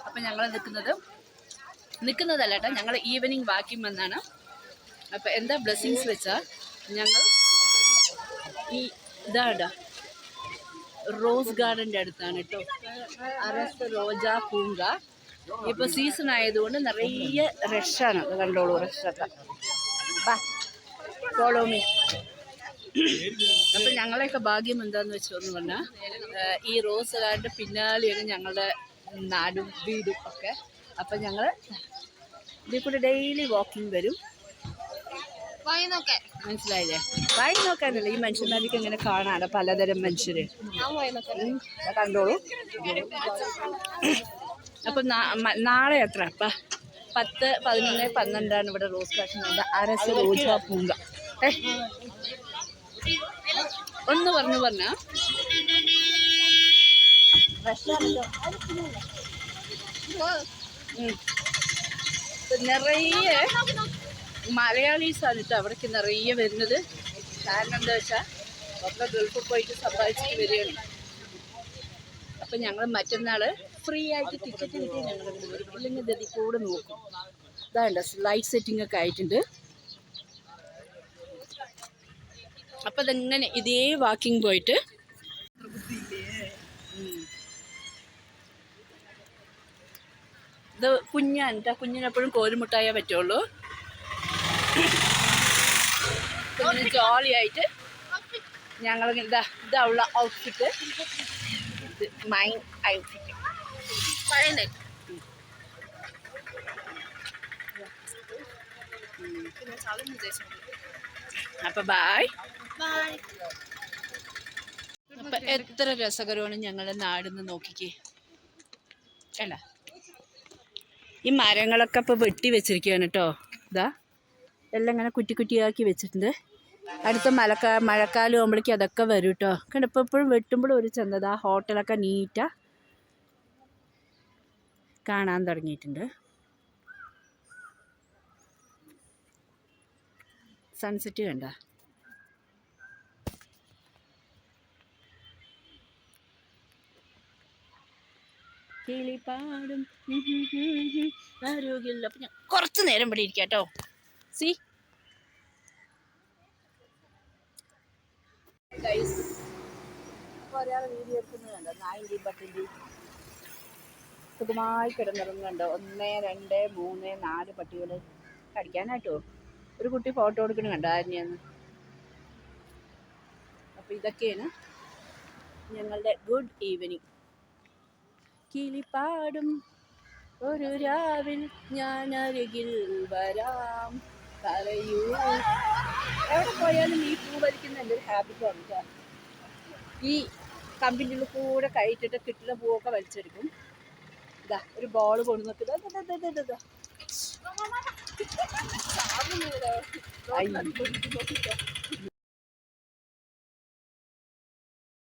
അപ്പം ഞങ്ങൾ നിൽക്കുന്നതല്ല കേട്ടോ, ഞങ്ങൾ ഈവനിങ് വാക്കിംഗ് വന്നാണ്. അപ്പം എന്താ ബ്ലെസ്സിങ്സ് വെച്ചാൽ ഞങ്ങൾ ഈ ഇതാടാ റോസ് ഗാർഡൻ്റെ അടുത്താണ് കേട്ടോ, അരസ് റോജാ പൂങ്ക. ഇപ്പോൾ സീസൺ ആയതുകൊണ്ട് നിറയെ റഷാണ്, അത് കണ്ടോളൂ, റഷൊക്കെ. Follow me. അപ്പം ഞങ്ങളെയൊക്കെ ഭാഗ്യം എന്താണെന്ന് വെച്ചോന്ന് പറഞ്ഞാൽ ഈ റോസ് ഗാർഡൻ്റെ പിന്നാലെയാണ് ഞങ്ങളുടെ നാടും വീടും ഒക്കെ. അപ്പം ഞങ്ങൾ ഇതിൽ കൂടെ ഡെയിലി വാക്കിംഗ് വരും. മനസ്സിലായില്ലേ? വായി നോക്കാനല്ല, ഈ മനുഷ്യന്മാർക്ക് ഇങ്ങനെ കാണാനോ പലതരം മനുഷ്യര് കണ്ടോളൂ. അപ്പം നാളെ എത്ര 10, 11, 12 ഇവിടെ റോസ് ഗാർഡൻ അരസ് റോജാ പൂങ്ക. ഒന്ന് പറഞ്ഞ നിറയെ മലയാളീസാണ് കേട്ടോ അവിടേക്ക് നിറയെ വരുന്നത്. കാരണം എന്താ വെച്ചാൽ ഒക്കെ ഗൾഫിൽ പോയിട്ട് സമ്പാദിച്ചിട്ട് വരികയാണ്. അപ്പം ഞങ്ങൾ മറ്റന്നാൾ ഫ്രീ ആയിട്ട് ടിക്കറ്റ് കിട്ടി ഞങ്ങൾ വരും. ഇല്ലെങ്കിൽ ഇതിൽ കൂടെ നോക്കും. ഇതാണ്ട് ലൈറ്റ് സെറ്റിംഗ് ഒക്കെ ആയിട്ടുണ്ട്. അപ്പം അതെങ്ങനെ ഇതേ വാക്കിംഗ് പോയിട്ട് ഇത് കുഞ്ഞാണ്, കുഞ്ഞിനെപ്പോഴും കോരുമുട്ടായേ പറ്റുള്ളൂ. പിന്നെ ജോളിയായിട്ട് ഞങ്ങൾ ഇതാവുള്ള ഔട്ട്ഫിറ്റ്, ഇത് മൈൻ ഔട്ട്ഫിറ്റ്. അപ്പം ബൈ. അപ്പം എത്ര രസകരമാണ് ഞങ്ങളുടെ നാടെന്ന് നോക്കിക്കേ. അല്ല, ഈ മരങ്ങളൊക്കെ ഇപ്പോൾ വെട്ടി വെച്ചിരിക്കുകയാണ് കേട്ടോ. ഇതാ എല്ലാം ഇങ്ങനെ കുറ്റി കുറ്റിയാക്കി വെച്ചിട്ടുണ്ട്. അടുത്ത മഴക്കാലം ആകുമ്പോഴേക്കും അതൊക്കെ വരും കേട്ടോ. കണ്ടപ്പോൾ എപ്പോഴും വെട്ടുമ്പോഴും ഒരു ചന്തത. ആ ഹോട്ടലൊക്കെ നീറ്റാ കാണാൻ തുടങ്ങിയിട്ടുണ്ട്. സൺസെറ്റ് കണ്ട. കിളിപ്പാടും ആരോഗ്യമില്ല. അപ്പം ഞാൻ കുറച്ച് നേരം ഇവിടെ ഇരിക്കാം കേട്ടോ. സി ഒരാൾ വീഡിയോ എടുക്കുന്നത് കണ്ടോ, 90 പട്ടിൻ്റെ സുഖമായി കിടന്നിറങ്ങുന്നുണ്ടോ. 1, 2, 3, 4 പട്ടികൾ കടിക്കാനായിട്ടോ. ഒരു കുട്ടി ഫോട്ടോ എടുക്കണം കണ്ടോ ആരെയാന്ന്. അപ്പം ഇതൊക്കെയാണ് ഞങ്ങളുടെ ഗുഡ് ഈവനിങ്. കിളിപ്പാടും ഒരു രാവിൽ ഞാൻ അരികിൽ വരാം, പറയൂ. എവിടെ പോയാലും ഈ പൂ വലിക്കുന്ന എൻ്റെ ഒരു ഹാബിറ്റാണ് കേട്ടോ. ഈ കമ്പിൻ്റെ ഉള്ളിൽ കൂടെ കയറ്റിട്ട് കിട്ടുന്ന പൂവൊക്കെ വലിച്ചെടുക്കും. ഇതാ ഒരു ബോൾ കൊണ്ടുവന്നിട്ട്